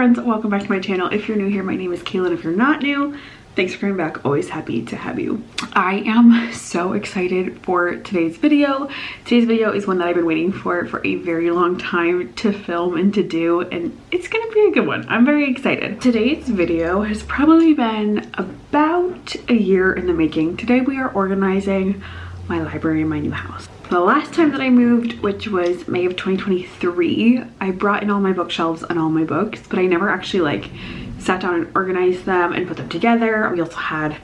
friends, welcome back to my channel. If you're new here, my name is Kaylin. If you're not new, thanks for coming back. Always happy to have you. I am so excited for today's video. Today's video is one that I've been waiting for a very long time to film and to do, and it's gonna be a good one. I'm very excited. Today's video has probably been about a year in the making. Today we are organizing my library in my new house. The last time that I moved, which was May of 2023, I brought in all my bookshelves and all my books, but I never actually sat down and organized them and put them together. We also had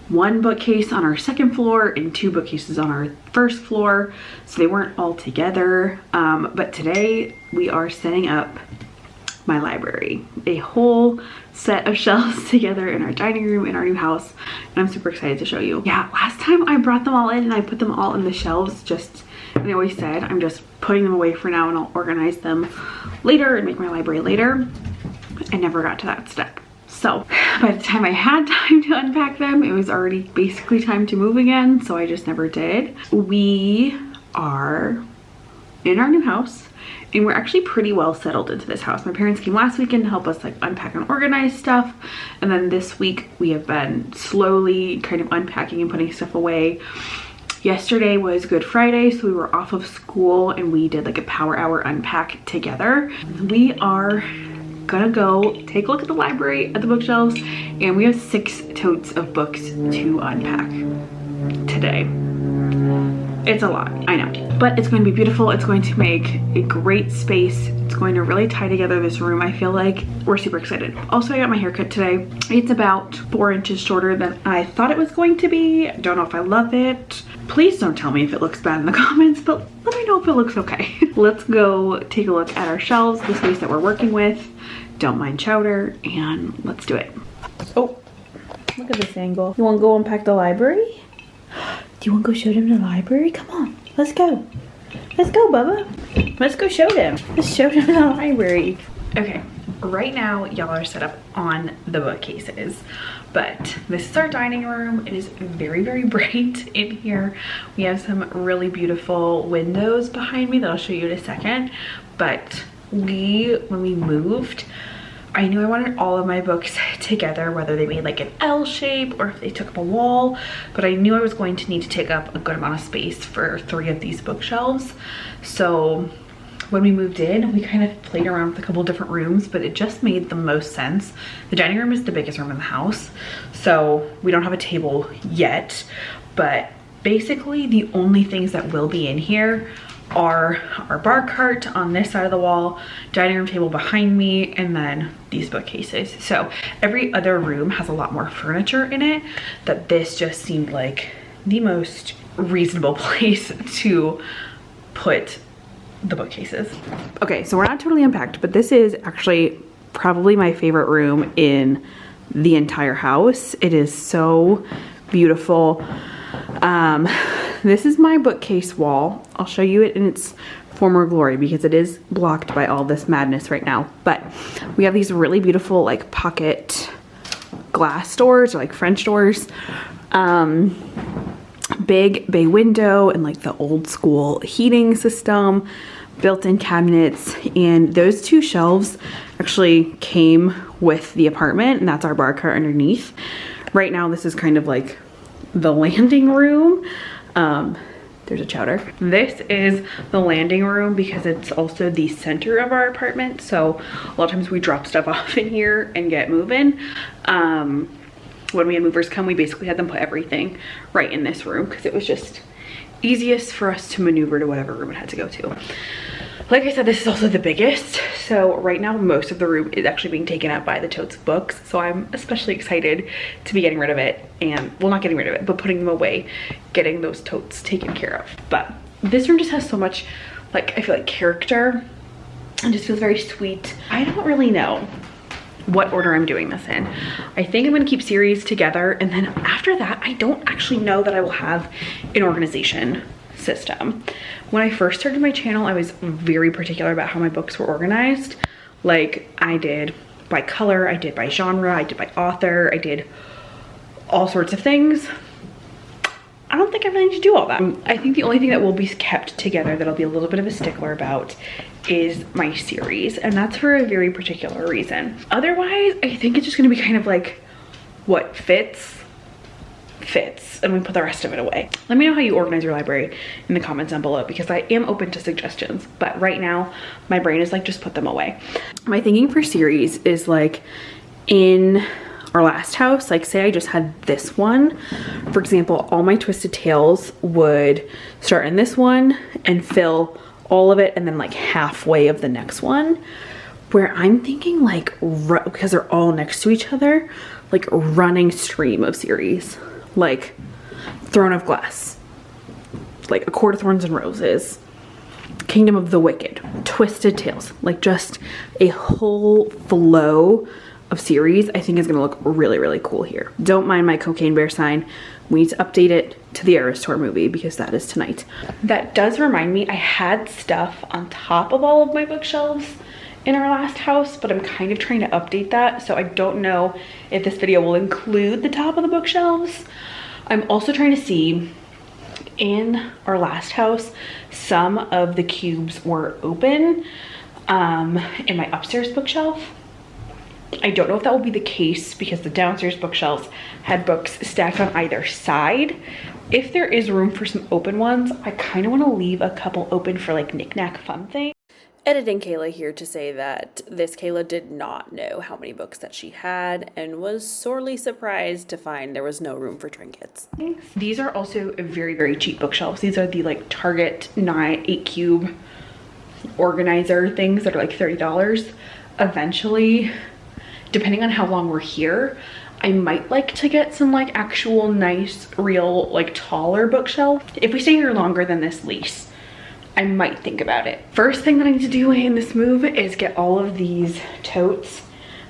one bookcase on our second floor and two bookcases on our first floor, so they weren't all together. But today we are setting up my library, a whole set of shelves together in our dining room in our new house, and I'm super excited to show you. Yeah, last time I brought them all in and I put them all in the shelves, and I always said I'm just putting them away for now and I'll organize them later and make my library later. I never got to that step. So by the time I had time to unpack them, it was already basically time to move again, so I just never did. We are in our new house and we're actually pretty well settled into this house. My parents came last weekend to help us unpack and organize stuff, and then this week we have been slowly kind of unpacking and putting stuff away. Yesterday was Good Friday, so we were off of school and we did a power hour unpack together. We are gonna go take a look at the library, at the bookshelves, and we have 6 totes of books to unpack today. It's a lot, I know, but it's going to be beautiful. It's going to make a great space. It's going to really tie together this room. I feel like we're super excited. Also, I got my haircut today. It's about 4 inches shorter than I thought it was going to be. I don't know if I love it. Please don't tell me if it looks bad in the comments, but let me know if it looks okay. Let's go take a look at our shelves, the space that we're working with. Don't mind chowder, and let's do it. Oh, look at this angle. You want to go unpack the library? Do you want to go show them the library? Come on, let's go. Let's go, Bubba. Let's go show them. Let's show them the library. Okay, right now y'all are set up on the bookcases, but this is our dining room. It is very, very bright in here. We have some really beautiful windows behind me that I'll show you in a second, but when we moved, I knew I wanted all of my books together, whether they made an L shape or if they took up a wall, but I knew I was going to need to take up a good amount of space for 3 of these bookshelves. So when we moved in, we kind of played around with a couple different rooms, but it just made the most sense. The dining room is the biggest room in the house, so we don't have a table yet, but basically the only things that will be in here are our bar cart on this side of the wall, dining room table behind me, and then these bookcases. So every other room has a lot more furniture in it, that this just seemed like the most reasonable place to put the bookcases. Okay, so we're not totally unpacked, but this is actually probably my favorite room in the entire house. It is so beautiful. This is my bookcase wall. I'll show you it in its former glory because it is blocked by all this madness right now. But we have these really beautiful pocket glass doors, or French doors. Big bay window and the old school heating system, built-in cabinets, and those 2 shelves actually came with the apartment, and that's our bar cart underneath. Right now this is kind of the landing room. There's a chowder. This is the landing room because it's also the center of our apartment, so a lot of times we drop stuff off in here and get moving. When we had movers come, we basically had them put everything right in this room because it was just easiest for us to maneuver to whatever room it had to go to. Like I said, this is also the biggest, so right now most of the room is actually being taken up by the totes of books, so I'm especially excited to be getting rid of it, and well, not getting rid of it, but putting them away, getting those totes taken care of. But this room just has so much I feel like character, and just feels very sweet. I don't really know what order I'm doing this in. I think I'm gonna keep series together, and then after that I don't actually know that I will have an organization system. When I first started my channel, I was very particular about how my books were organized. I did by color, I did by genre, I did by author, I did all sorts of things. I I don't think I really need to do all that. I think the only thing that will be kept together that I'll be a little bit of a stickler about is my series, and that's for a very particular reason. Otherwise, I think it's just gonna be kind of like what fits, and we put the rest of it away. Let me know how you organize your library in the comments down below, because I am open to suggestions, but right now my brain is like, just put them away. My thinking for series is like, in our last house, like say I just had this one, for example, all my twisted tales would start in this one and fill all of it and then like halfway of the next one, where I'm thinking like, because they're all next to each other, like running stream of series, like Throne of Glass, like A Court of Thorns and Roses, Kingdom of the Wicked, Twisted Tales, like just a whole flow of series I think is gonna look really, really cool here. Don't mind my cocaine bear sign. We need to update it to the Eras Tour movie because that is tonight. That does remind me, I had stuff on top of all of my bookshelves in our last house, but I'm kind of trying to update that. So I don't know if this video will include the top of the bookshelves. I'm also trying to see, in our last house, some of the cubes were open in my upstairs bookshelf. I don't know if that will be the case because the downstairs bookshelves had books stacked on either side. If there is room for some open ones, I kind of want to leave a couple open for like knick-knack fun things. Editing Kayla here to say that this Kayla did not know how many books that she had and was sorely surprised to find there was no room for trinkets. These are also very, very cheap bookshelves. These are the like Target 8 cube organizer things that are like $30. Eventually, depending on how long we're here, I might like to get some like actual nice, real, like taller bookshelf. If we stay here longer than this lease, I might think about it. First thing that I need to do in this move is get all of these totes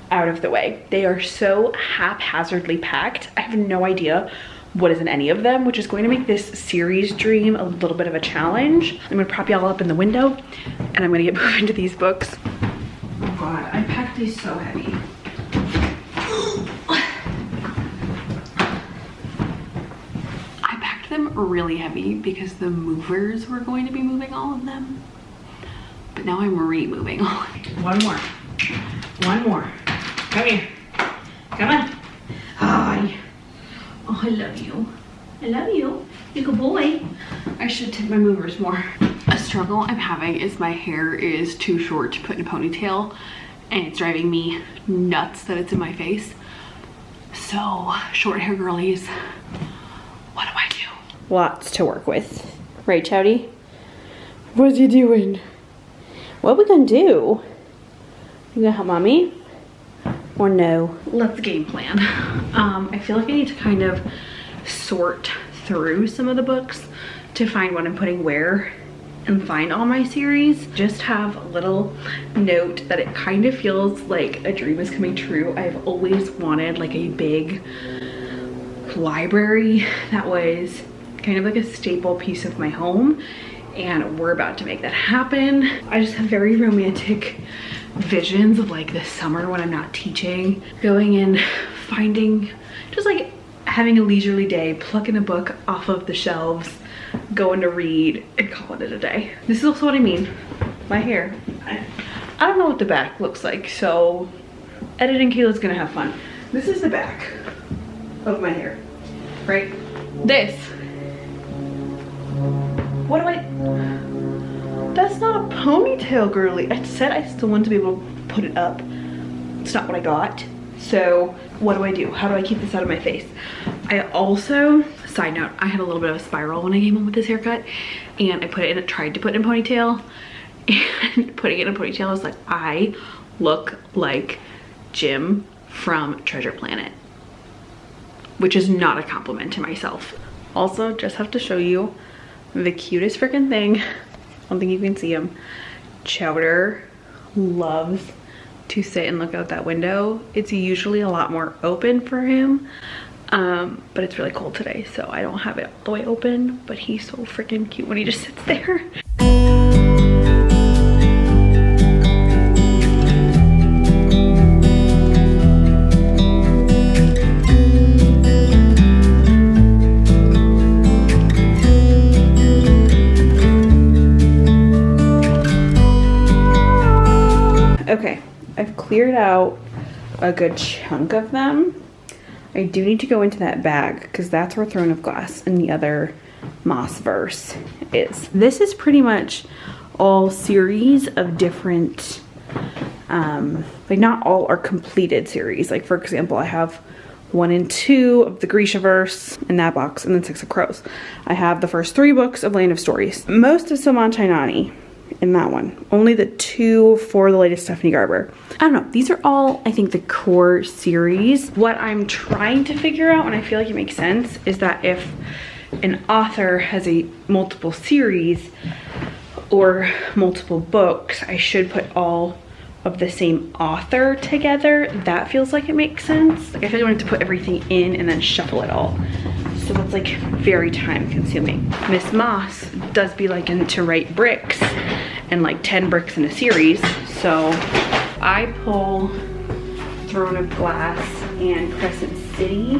out of the way. They are so haphazardly packed. I have no idea what is in any of them, which is going to make this series dream a little bit of a challenge. I'm gonna prop y'all up in the window and I'm gonna get moving to these books. Oh God, I packed these so heavy. Them really heavy because the movers were going to be moving all of them, but now I'm removing all of it. One more, come here, come on. Hi. Oh, I love you, you good boy. I should tip my movers more. A struggle I'm having is my hair is too short to put in a ponytail and it's driving me nuts that it's in my face. So short hair girlies, what do I do? Lots to work with. Right, Chowdy? What you doing? What we gonna do? You gonna help mommy? Or no? Let's game plan. I feel like I need to kind of sort through some of the books to find what I'm putting where and find all my series. Just have a little note that it kind of feels like a dream is coming true. I've always wanted like a big library that was kind of like a staple piece of my home, and we're about to make that happen. I just have very romantic visions of like this summer when I'm not teaching, going in, finding, just like having a leisurely day, plucking a book off of the shelves, going to read and calling it a day. This is also what I mean, my hair. I don't know what the back looks like, so editing Kayla's gonna have fun. This is the back of my hair, right? This. What do I, that's not a ponytail, girly. I said I still want to be able to put it up. It's not what I got. So what do? How do I keep this out of my face? I also, side note, I had a little bit of a spiral when I came home with this haircut, and I put it in, tried to put it in a ponytail, and putting it in a ponytail was like, I look like Jim from Treasure Planet, which is not a compliment to myself. Also, just have to show you the cutest freaking thing. I don't think you can see him. Chowder loves to sit and look out that window. It's usually a lot more open for him, but it's really cold today, so I don't have it all the way open, but he's so freaking cute when he just sits there. cleared out a good chunk of them. I do need to go into that bag because that's where Throne of Glass and the other Moss verse is. This is pretty much all series of different, like not all are completed series. Like for example, I have 1 and 2 of the Grishaverse in that box, and then 6 of Crows. I have the first 3 books of Land of Stories. Most of Saman Chainani in that one. Only the 2 for the latest Stephanie Garber. I don't know. These are all, I think, the core series. What I'm trying to figure out, and I feel like it makes sense, is that if an author has a multiple series or multiple books, I should put all of the same author together. That feels like it makes sense. Like I feel like I want to put everything in and then shuffle it all. So it's like very time consuming. Miss Moss does be likened to write bricks and like 10 bricks in a series. So I pull Throne of Glass and Crescent City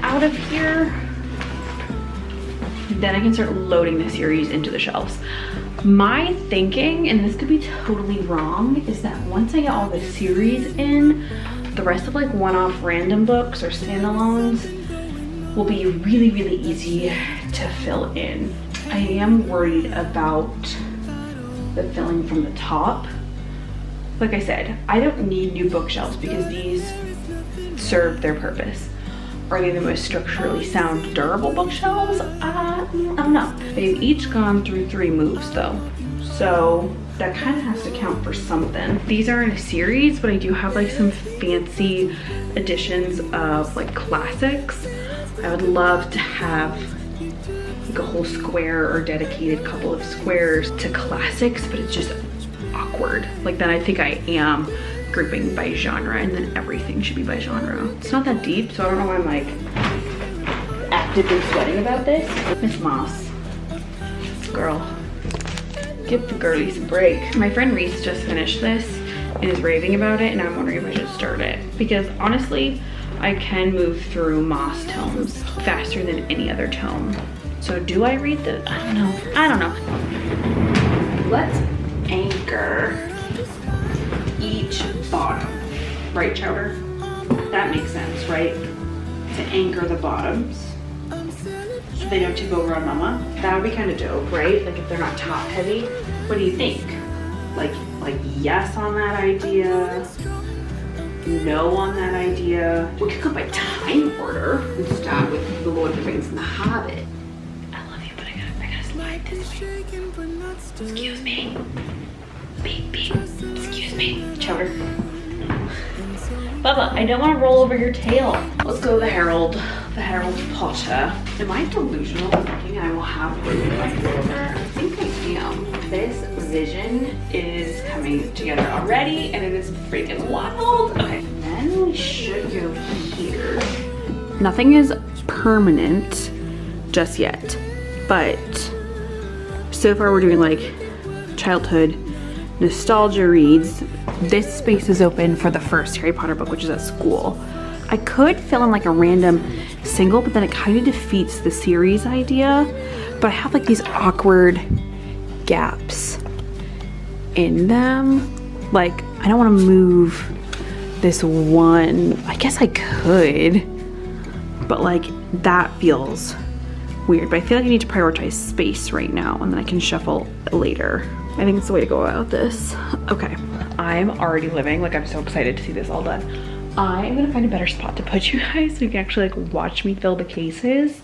out of here. Then I can start loading the series into the shelves. My thinking, and this could be totally wrong, is that once I get all the series in, the rest of like one-off random books or standalones will be really, really easy to fill in. I am worried about the filling from the top. Like I said, I don't need new bookshelves because these serve their purpose. Are they the most structurally sound, durable bookshelves? I don't know. They've each gone through 3 moves though. So that kind of has to count for something. These are in a series, but I do have like some fancy editions of like classics. I would love to have like a whole square or dedicated couple of squares to classics, but it's just awkward. Like then I think I am grouping by genre, and then everything should be by genre. It's not that deep, so I don't know why I'm like actively sweating about this. Miss Moss, girl, give the girlies a break. My friend Reese just finished this and is raving about it, and I'm wondering if I should start it because honestly I can move through Moss tomes faster than any other tome. So do I read the, I don't know. Let's anchor each bottom, right, Chowder? That makes sense, right? To anchor the bottoms so they don't tip over on Mama. That would be kind of dope, right? Like if they're not top heavy. What do you think? Like yes on that idea, no on that idea. We could go by time order and start with The Lord of the Rings and The Hobbit. I love you, but I gotta slide this way. Excuse me. Beep, beep. Excuse me. Chowder. Bubba, I don't want to roll over your tail. Let's go the Herald Potter. Am I delusional thinking I will have room left over? I think I am. This vision is coming together already, and it is freaking wild. Okay, then we should go here. Nothing is permanent just yet, but so far we're doing like childhood nostalgia reads. This space is open for the first Harry Potter book, which is at school. I could fill in like a random single, but then it kind of defeats the series idea. But I have like these awkward gaps in them. Like I don't want to move this one. I guess I could, but like that feels weird. But I feel like I need to prioritize space right now, and then I can shuffle later. I think it's the way to go about this. Okay, I'm already living. Like I'm so excited to see this all done. I'm gonna find a better spot to put you guys so you can actually like watch me fill the cases.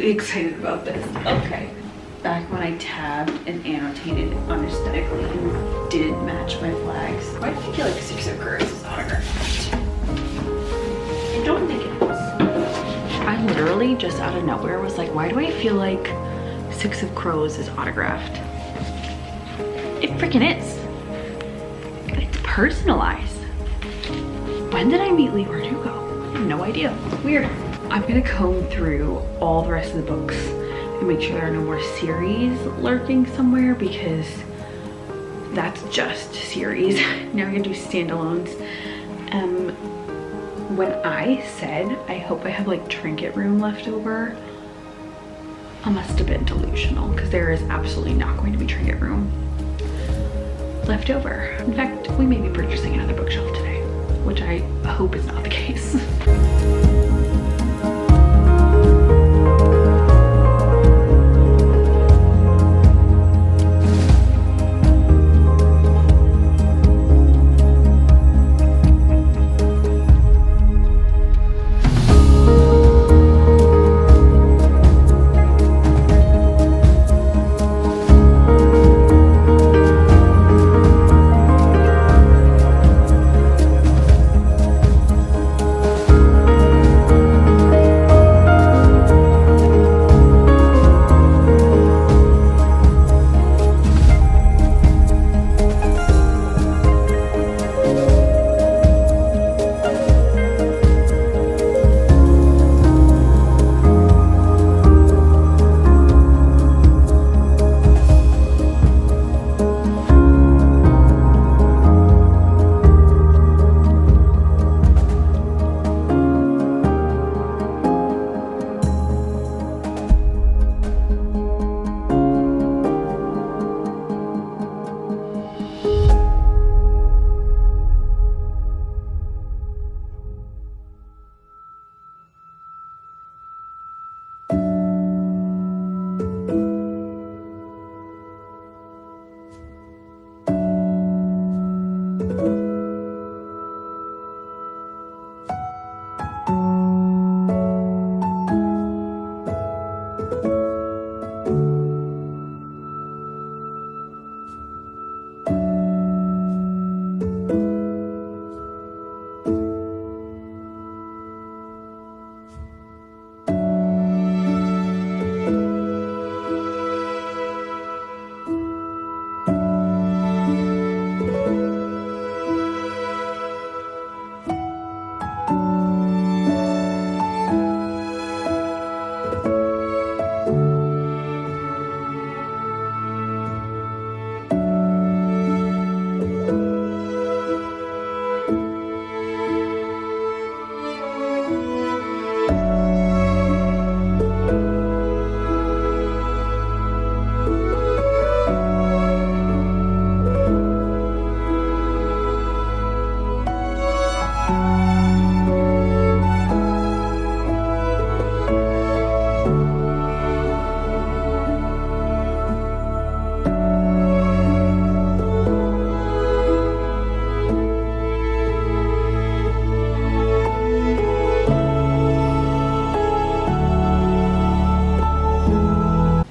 Excited about this. Okay, back when I tabbed and annotated unesthetically and didn't match my flags. Why do I feel like Six of Crows is autographed? I don't think it is. I literally just out of nowhere was like, why do I feel like Six of Crows is autographed? It freaking is. It's personalized. When did I meet Lee Bardugo? I have no idea. Weird. I'm gonna comb through all the rest of the books and make sure there are no more series lurking somewhere, because that's just series. Now we're gonna do standalones. When I said I hope I have like trinket room left over, I must have been delusional, because there is absolutely not going to be trinket room left over. In fact, we may be purchasing another bookshelf today, which I hope is not the case.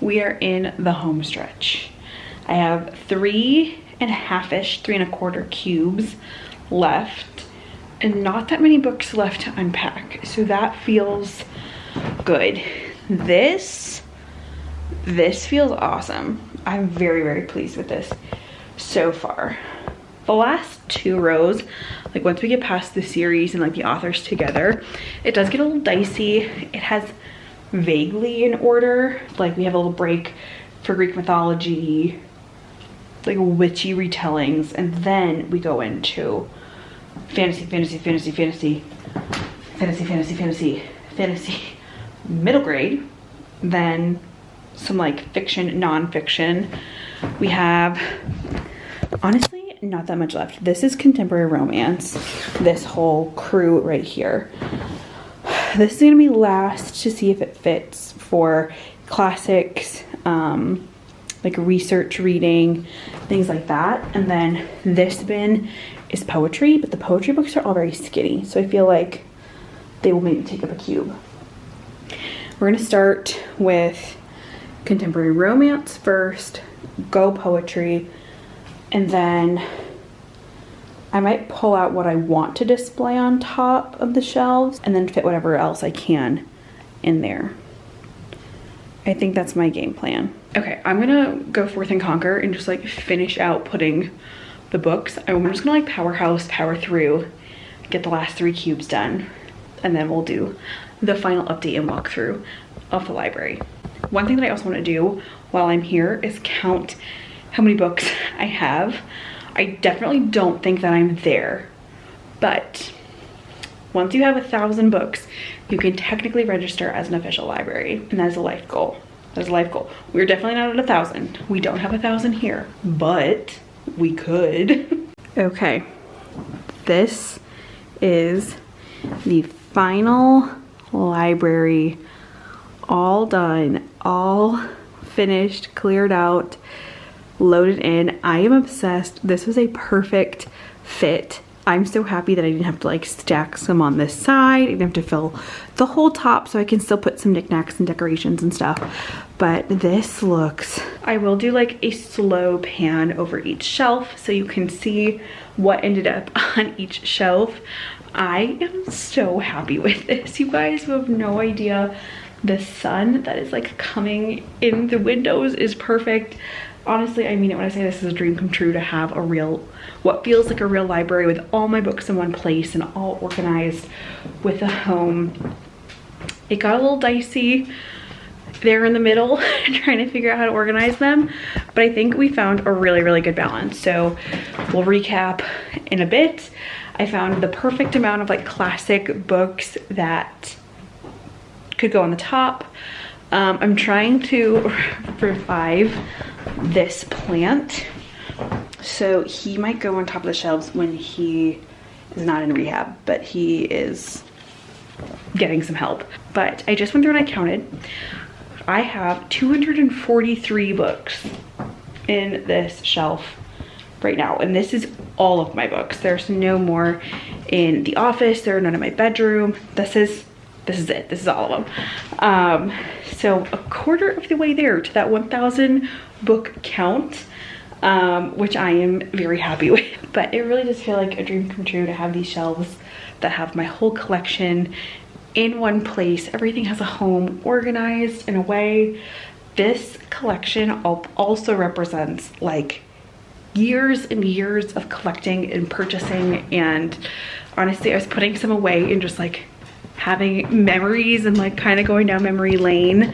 We are in the home stretch. I have 3.5-ish, 3.25 cubes left, and not that many books left to unpack, so that feels good. This feels awesome. I'm very, very pleased with this so far. The last 2 rows, like once we get past the series and like the authors together, it does get a little dicey. It has vaguely in order, like we have a little break for Greek mythology, like witchy retellings, and then we go into fantasy, middle grade, then some like fiction, non-fiction. We have honestly not that much left. This is contemporary romance, this whole crew right here. This is gonna be last to see if it fits for classics, like research reading, things like that. And then this bin is poetry, but the poetry books are all very skinny, so I feel like they will maybe take up a cube. We're gonna start with contemporary romance first, go poetry, and then I might pull out what I want to display on top of the shelves and then fit whatever else I can in there. I think that's my game plan. Okay, I'm gonna go forth and conquer and just like finish out putting the books. I'm just gonna like power through, get the last 3 cubes done, and then we'll do the final update and walkthrough of the library. One thing that I also want to do while I'm here is count how many books I have. I definitely don't think that I'm there, but once you have 1,000 books, you can technically register as an official library, and that is a life goal. That is a life goal. We're definitely not at 1,000. We don't have 1,000 here, but we could. Okay, this is the final library, all done, all finished, cleared out, loaded in. I am obsessed. This was a perfect fit. I'm so happy that I didn't have to like stack some on this side. I didn't have to fill the whole top, so I can still put some knickknacks and decorations and stuff. But this looks, I will do like a slow pan over each shelf so you can see what ended up on each shelf. I am so happy with this. You guys have no idea. The sun that is like coming in the windows is perfect. Honestly, I mean it when I say this is a dream come true to have a real, what feels like a real library with all my books in one place and all organized with a home. It got a little dicey there in the middle trying to figure out how to organize them, but I think we found a really good balance. So we'll recap in a bit. I found the perfect amount of like classic books that could go on the top. I'm trying to revive this plant, so he might go on top of the shelves when he is not in rehab, but he is getting some help. But I just went through and I counted. I have 243 books in this shelf right now, and this is all of my books. There's no more in the office, there are none in my bedroom. This is it. This is all of them. So a quarter of the way there to that 1,000 book count, which I am very happy with. But it really does feel like a dream come true to have these shelves that have my whole collection in one place. Everything has a home, organized in a way. This collection also represents like years and years of collecting and purchasing, and honestly I was putting some away and just like having memories and like kind of going down memory lane.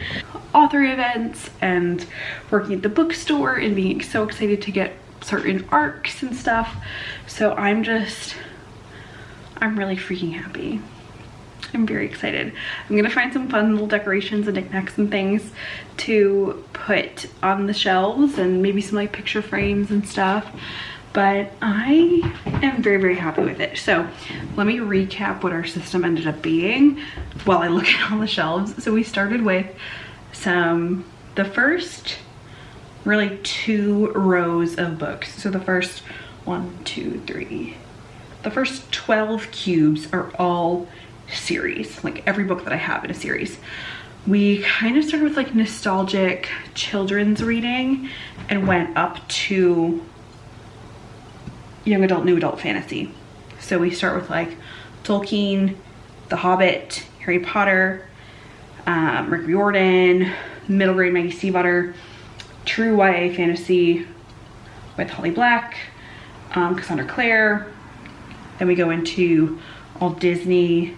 Author events and working at the bookstore and being so excited to get certain arcs and stuff. So I'm really freaking happy. I'm very excited. I'm gonna find some fun little decorations and knickknacks and things to put on the shelves and maybe some like picture frames and stuff. But I am very happy with it. So let me recap what our system ended up being while I look at all the shelves. So we started with the first really 2 rows of books. So the first 1, 2, 3, the first 12 cubes are all series, like every book that I have in a series. We kind of started with like nostalgic children's reading and went up to young adult, new adult fantasy. So we start with like Tolkien, The Hobbit, Harry Potter, Rick Riordan, middle grade Maggie Seabutter, true YA fantasy with Holly Black, Cassandra Clare. Then we go into all Disney,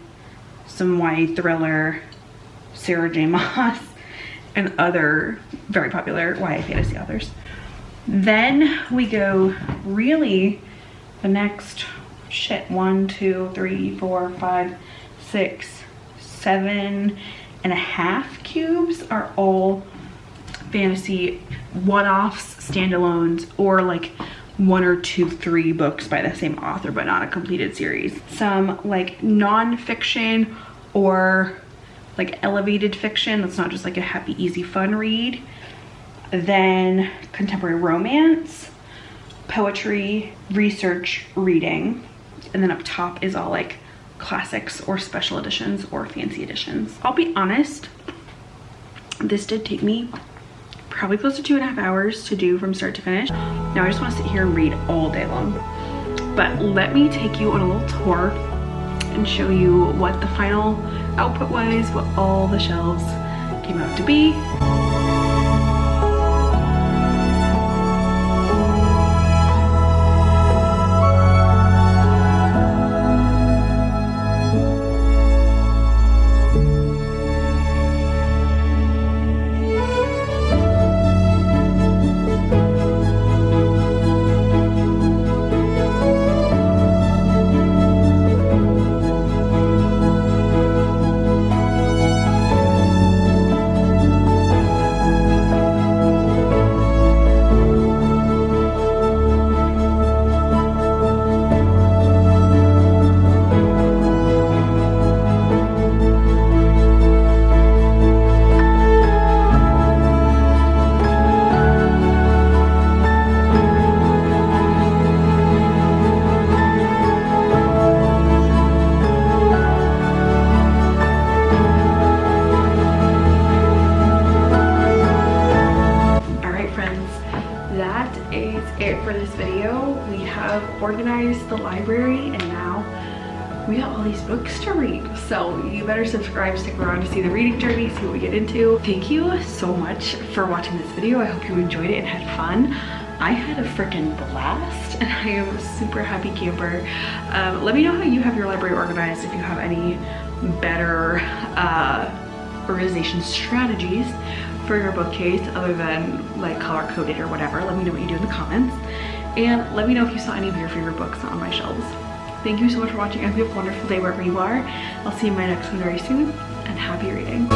some YA thriller, Sarah J. Maas, and other very popular YA fantasy authors. Then we go really the next 1, 2, 3, 4, 5, 6, 7.5 cubes are all fantasy one-offs, standalones, or like 1 or 2, 3 books by the same author but not a completed series. Some like non-fiction or like elevated fiction that's not just like a happy easy fun read. Then contemporary romance, poetry, research reading, and then up top is all like classics or special editions or fancy editions. I'll be honest, this did take me probably close to 2.5 hours to do from start to finish. Now I just want to sit here and read all day long. But let me take you on a little tour and show you what the final output was, what all the shelves came out to be. For this video, we have organized the library and now we got all these books to read. So you better subscribe, stick around to see the reading journey, see what we get into. Thank you so much for watching this video. I hope you enjoyed it and had fun. I had a freaking blast and I am a super happy camper. Let me know how you have your library organized, if you have any better organization strategies for your bookcase other than like color coded or whatever. Let me know what you do in the comments, and let me know if you saw any of your favorite books on my shelves. Thank you so much for watching. I hope you have a wonderful day wherever you are. I'll see you in my next one very soon, and happy reading.